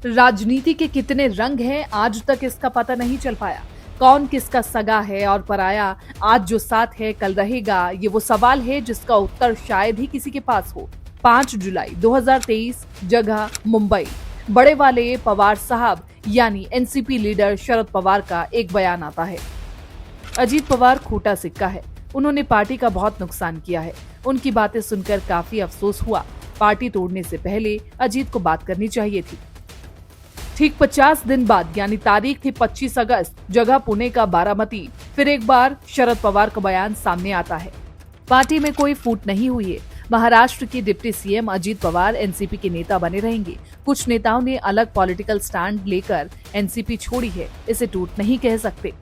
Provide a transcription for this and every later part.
राजनीति के कितने रंग हैं आज तक इसका पता नहीं चल पाया। कौन किसका सगा है और पराया, आज जो साथ है कल रहेगा, ये वो सवाल है जिसका उत्तर शायद ही किसी के पास हो। 5 जुलाई 2023, जगह मुंबई। बड़े वाले पवार साहब यानी एनसीपी लीडर शरद पवार का एक बयान आता है। अजीत पवार खोटा सिक्का है, उन्होंने पार्टी का बहुत नुकसान किया है। उनकी बातें सुनकर काफी अफसोस हुआ। पार्टी तोड़ने से पहले अजीत को बात करनी चाहिए थी। ठीक 50 दिन बाद यानी तारीख थी 25 अगस्त, जगह पुणे का बारामती। फिर एक बार शरद पवार का बयान सामने आता है। पार्टी में कोई फूट नहीं हुई है। महाराष्ट्र के deputy CM Ajit Pawar NCP के नेता बने रहेंगे। कुछ नेताओं ने अलग पॉलिटिकल स्टैंड लेकर एनसीपी छोड़ी है, इसे टूट नहीं कह सकते।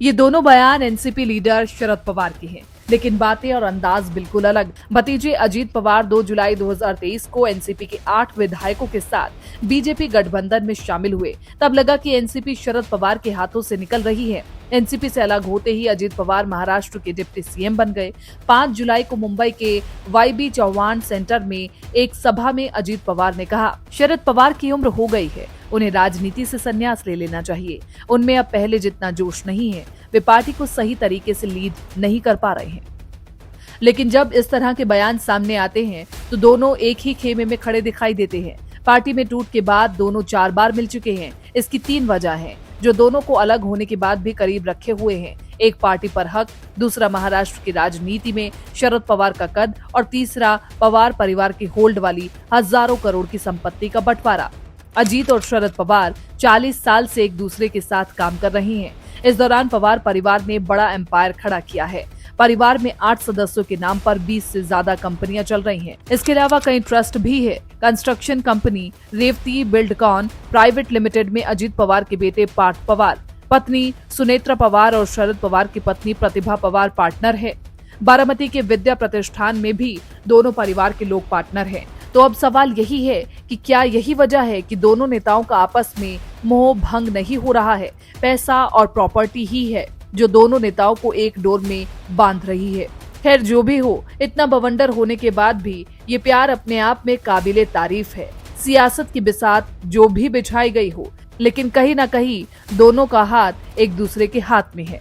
ये दोनों बयान एनसीपी लीडर शरद पवार के हैं, लेकिन बातें और अंदाज बिल्कुल अलग। भतीजे अजीत पवार 2 जुलाई 2023 को एनसीपी के 8 विधायकों के साथ बीजेपी गठबंधन में शामिल हुए। तब लगा कि एनसीपी शरद पवार के हाथों से निकल रही है। एनसीपी से अलग होते ही अजीत पवार महाराष्ट्र के डिप्टी सीएम बन गए। 5 जुलाई को मुंबई के वाईबी चौहान सेंटर में एक सभा में अजीत पवार ने कहा, शरद पवार की उम्र हो गई है, उन्हें राजनीति से संन्यास ले लेना चाहिए। उनमें अब पहले जितना जोश नहीं है, वे पार्टी को सही तरीके से लीड नहीं कर पा रहे हैं। लेकिन जब इस तरह के बयान सामने आते हैं तो दोनों एक ही खेमे में खड़े दिखाई देते हैं। पार्टी में टूट के बाद दोनों 4 बार मिल चुके हैं। इसकी 3 वजह हैं, जो दोनों को अलग होने के बाद भी करीब रखे हुए हैं। एक पार्टी पर हक, दूसरा महाराष्ट्र की राजनीति में शरद पवार का कद और तीसरा पवार परिवार की होल्ड वाली हजारों करोड़ की संपत्ति का बंटवारा। अजीत और शरद पवार 40 साल से एक दूसरे के साथ काम कर रही हैं। इस दौरान पवार परिवार ने बड़ा एम्पायर खड़ा किया है। परिवार में 8 सदस्यों के नाम पर 20 से ज्यादा कंपनियां चल रही हैं। इसके अलावा कई ट्रस्ट भी है। Construction company Revati Buildcon private limited में अजीत पवार के बेटे पार्थ पवार, पत्नी सुनेत्रा पवार और शरद पवार की पत्नी प्रतिभा पवार पार्टनर है। बारामती के विद्या प्रतिष्ठान में भी दोनों परिवार के लोग पार्टनर हैं। तो अब सवाल यही है कि क्या यही वजह है कि दोनों नेताओं का आपस में मोह भंग नहीं हो रहा है? पैसा और प्रॉपर्टी ही है जो दोनों नेताओं को एक डोर में बांध रही है। खैर जो भी हो, इतना बवंडर होने के बाद भी ये प्यार अपने आप में काबिले तारीफ है। सियासत की बिसात जो भी बिछाई गई हो, लेकिन कहीं ना कहीं दोनों का हाथ एक दूसरे के हाथ में है।